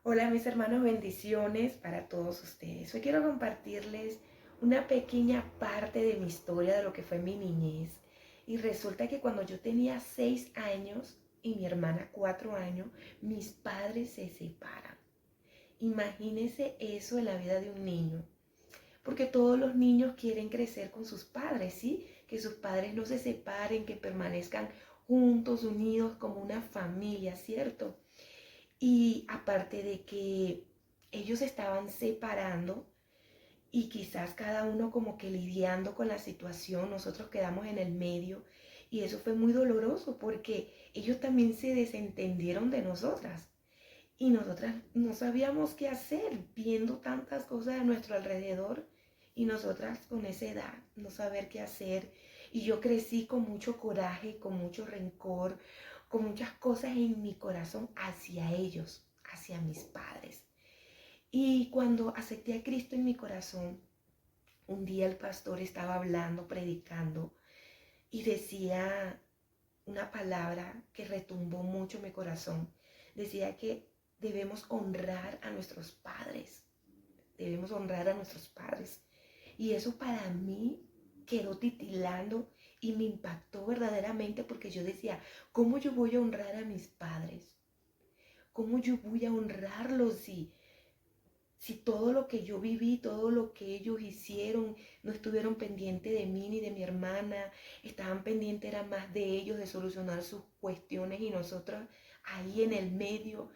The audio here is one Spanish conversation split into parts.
Hola mis hermanos, bendiciones para todos ustedes. Hoy quiero compartirles una pequeña parte de mi historia, de lo que fue mi niñez. Y resulta que cuando yo tenía 6 años y mi hermana 4 años, mis padres se separan. Imagínense eso en la vida de un niño. Porque todos los niños quieren crecer con sus padres, ¿sí? Que sus padres no se separen, que permanezcan juntos, unidos como una familia, ¿cierto? Y aparte de que ellos estaban separando y quizás cada uno como que lidiando con la situación, nosotros quedamos en el medio y eso fue muy doloroso porque ellos también se desentendieron de nosotras y nosotras no sabíamos qué hacer viendo tantas cosas a nuestro alrededor y nosotras con esa edad no saber qué hacer. Y yo crecí con mucho coraje, con mucho rencor, con muchas cosas en mi corazón hacia ellos, hacia mis padres. Y cuando acepté a Cristo en mi corazón, un día el pastor estaba hablando, predicando y decía una palabra que retumbó mucho mi corazón. Decía que debemos honrar a nuestros padres. Debemos honrar a nuestros padres. Y eso para mí quedó titilando y me impactó verdaderamente porque yo decía, ¿cómo yo voy a honrar a mis padres? ¿Cómo yo voy a honrarlos si todo lo que yo viví, todo lo que ellos hicieron, no estuvieron pendientes de mí ni de mi hermana, estaban pendientes era más de ellos, de solucionar sus cuestiones y nosotros ahí en el medio,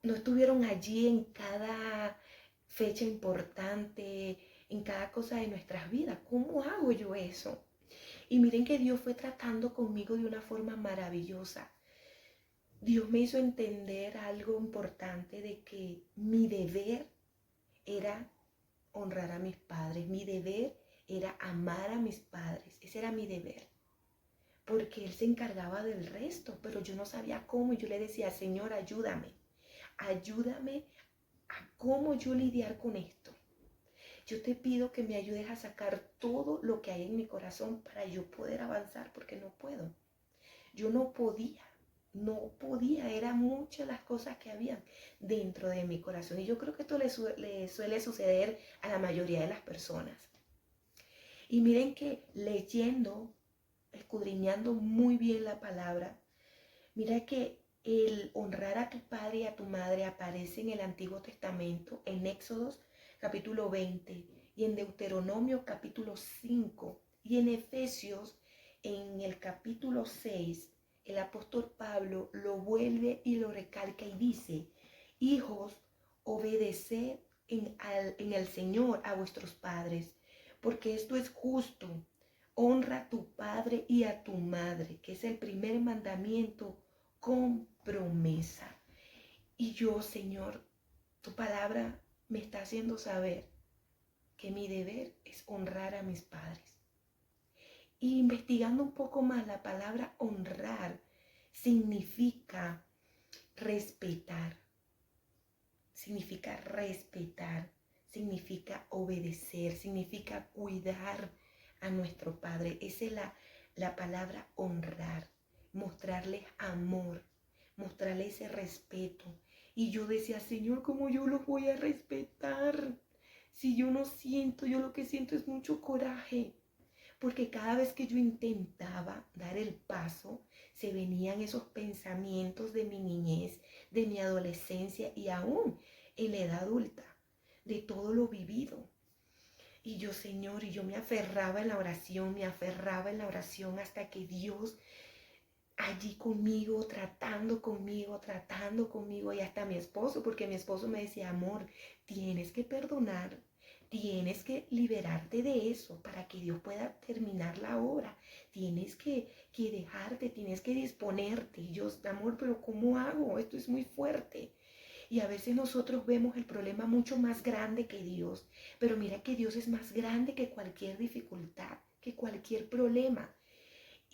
no estuvieron allí en cada fecha importante, en cada cosa de nuestras vidas? ¿Cómo hago yo eso? Y miren que Dios fue tratando conmigo de una forma maravillosa. Dios me hizo entender algo importante de que mi deber era honrar a mis padres, mi deber era amar a mis padres, ese era mi deber, porque Él se encargaba del resto, pero yo no sabía cómo y yo le decía, Señor, ayúdame a cómo yo lidiar con esto. Yo te pido que me ayudes a sacar todo lo que hay en mi corazón para yo poder avanzar, porque no puedo. Yo no podía, eran muchas las cosas que habían dentro de mi corazón. Y yo creo que esto le suele suceder a la mayoría de las personas. Y miren que leyendo, escudriñando muy bien la palabra, mira que el honrar a tu padre y a tu madre aparece en el Antiguo Testamento, en Éxodos capítulo 20 y en Deuteronomio capítulo 5 y en Efesios en el capítulo 6. El apóstol Pablo lo vuelve y lo recalca y dice, hijos, obedeced en el Señor a vuestros padres, porque esto es justo. Honra a tu padre y a tu madre, que es el primer mandamiento con promesa. Y yo, Señor, tu palabra me está haciendo saber que mi deber es honrar a mis padres. Y investigando un poco más, la palabra honrar significa respetar, significa obedecer, significa cuidar a nuestro Padre. Esa es la palabra honrar, mostrarles amor, mostrarles ese respeto. Y yo decía, Señor, ¿cómo yo los voy a respetar? Si yo no siento, yo lo que siento es mucho coraje. Porque cada vez que yo intentaba dar el paso, se venían esos pensamientos de mi niñez, de mi adolescencia y aún en la edad adulta, de todo lo vivido. Y yo, Señor, y yo me aferraba en la oración hasta que Dios allí conmigo, tratando conmigo y hasta mi esposo, porque mi esposo me decía, amor, tienes que perdonar, tienes que liberarte de eso para que Dios pueda terminar la obra, tienes que dejarte, tienes que disponerte. Y yo, amor, pero ¿cómo hago? Esto es muy fuerte. Y a veces nosotros vemos el problema mucho más grande que Dios, pero mira que Dios es más grande que cualquier dificultad, que cualquier problema.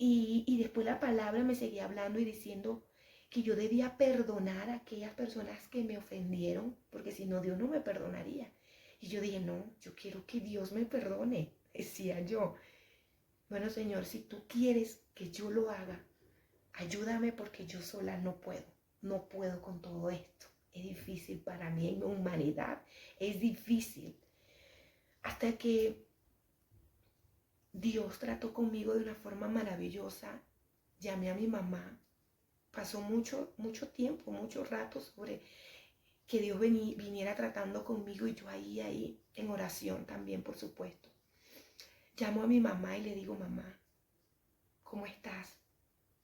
Y después la palabra me seguía hablando y diciendo que yo debía perdonar a aquellas personas que me ofendieron, porque si no, Dios no me perdonaría. Y yo dije, no, yo quiero que Dios me perdone, decía yo. Bueno, Señor, si tú quieres que yo lo haga, ayúdame porque yo sola no puedo con todo esto. Es difícil. difícil para mí en mi humanidad, es difícil. Hasta que Dios trató conmigo de una forma maravillosa, llamé a mi mamá, pasó mucho tiempo, mucho rato sobre que Dios viniera tratando conmigo y yo ahí, en oración también, por supuesto. Llamo a mi mamá y le digo, mamá, ¿cómo estás?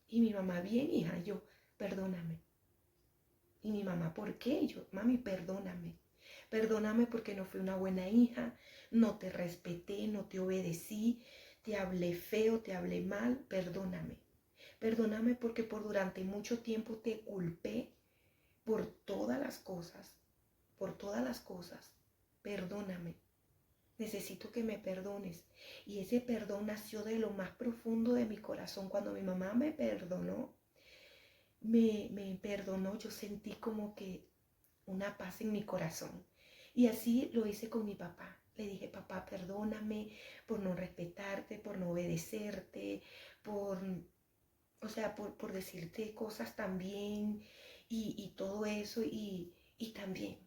Y mi mamá, bien, hija. Yo, perdóname. Y mi mamá, ¿por qué? Y yo, mami, perdóname. Perdóname porque no fui una buena hija, no te respeté, no te obedecí, te hablé feo, te hablé mal, perdóname. Perdóname porque durante mucho tiempo te culpé por todas las cosas, por todas las cosas. Perdóname. Necesito que me perdones. Y ese perdón nació de lo más profundo de mi corazón. Cuando mi mamá me perdonó, yo sentí como que una paz en mi corazón. Y así lo hice con mi papá. Le dije, papá, perdóname por no respetarte, por no obedecerte, por decirte cosas también y todo eso. Y también.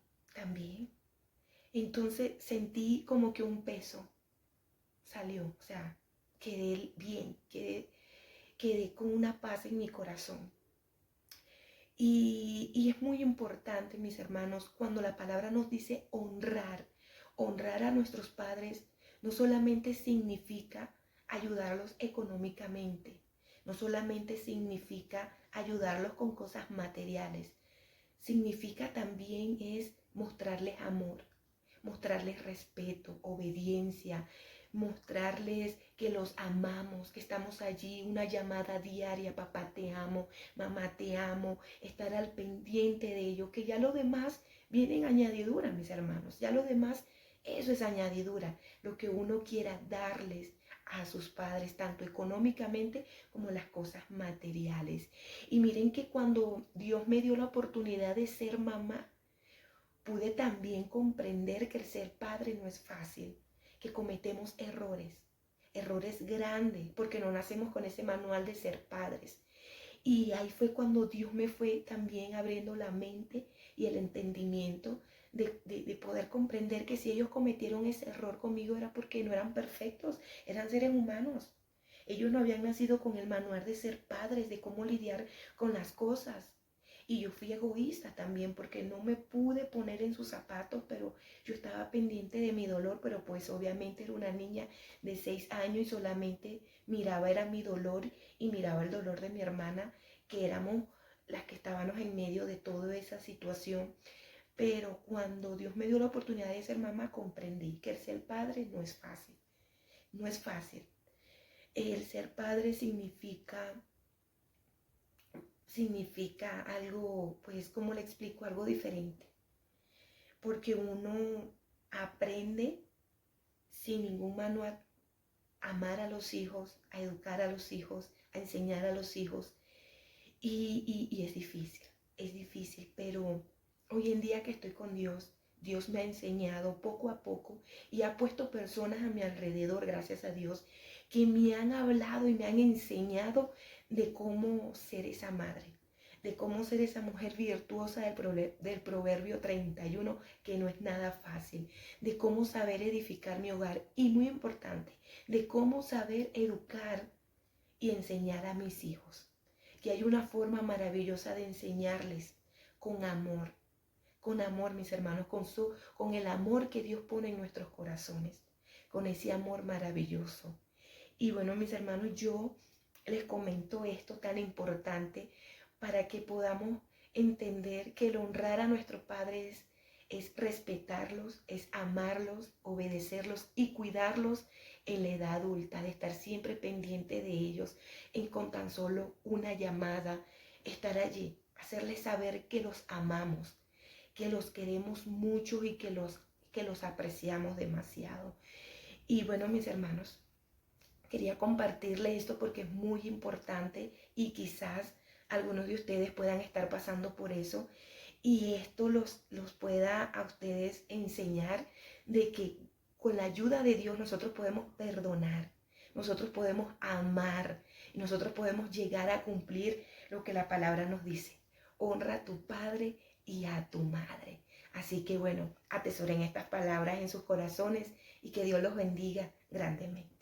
Entonces sentí como que un peso salió, o sea, quedé bien, quedé con una paz en mi corazón. Y es muy importante, mis hermanos, cuando la palabra nos dice honrar a nuestros padres, no solamente significa ayudarlos económicamente, no solamente significa ayudarlos con cosas materiales, significa también es mostrarles amor, mostrarles respeto, obediencia, mostrarles que los amamos, que estamos allí, una llamada diaria, papá te amo, mamá te amo, estar al pendiente de ello, que ya lo demás viene en añadidura, mis hermanos, ya lo demás, eso es añadidura, lo que uno quiera darles a sus padres, tanto económicamente como las cosas materiales. Y miren que cuando Dios me dio la oportunidad de ser mamá, pude también comprender que el ser padre no es fácil, que cometemos errores grandes, porque no nacemos con ese manual de ser padres. Y ahí fue cuando Dios me fue también abriendo la mente y el entendimiento de poder comprender que si ellos cometieron ese error conmigo era porque no eran perfectos, eran seres humanos. Ellos no habían nacido con el manual de ser padres, de cómo lidiar con las cosas. Y yo fui egoísta también porque no me pude poner en sus zapatos, pero yo estaba pendiente de mi dolor, pero pues obviamente era una niña de 6 años y solamente miraba era mi dolor y miraba el dolor de mi hermana, que éramos las que estábamos en medio de toda esa situación. Pero cuando Dios me dio la oportunidad de ser mamá, comprendí que el ser padre no es fácil, no es fácil. El ser padre significa algo, pues, ¿cómo le explico? Algo diferente. Porque uno aprende sin ningún manual a amar a los hijos, a educar a los hijos, a enseñar a los hijos. Y es difícil, pero hoy en día que estoy con Dios, Dios me ha enseñado poco a poco y ha puesto personas a mi alrededor, gracias a Dios, que me han hablado y me han enseñado de cómo ser esa madre, de cómo ser esa mujer virtuosa del Proverbio 31, que no es nada fácil, de cómo saber edificar mi hogar y, muy importante, de cómo saber educar y enseñar a mis hijos. Que hay una forma maravillosa de enseñarles con amor, mis hermanos, con el amor que Dios pone en nuestros corazones, con ese amor maravilloso. Y bueno, mis hermanos, yo les comento esto tan importante para que podamos entender que el honrar a nuestros padres es respetarlos, es amarlos, obedecerlos y cuidarlos en la edad adulta, de estar siempre pendiente de ellos, con tan solo una llamada, estar allí, hacerles saber que los amamos, que los queremos mucho y que los apreciamos demasiado. Y bueno, mis hermanos, quería compartirles esto porque es muy importante y quizás algunos de ustedes puedan estar pasando por eso y esto los pueda a ustedes enseñar de que con la ayuda de Dios nosotros podemos perdonar, nosotros podemos amar y nosotros podemos llegar a cumplir lo que la palabra nos dice. Honra a tu padre y a tu madre. Así que bueno, atesoren estas palabras en sus corazones y que Dios los bendiga grandemente.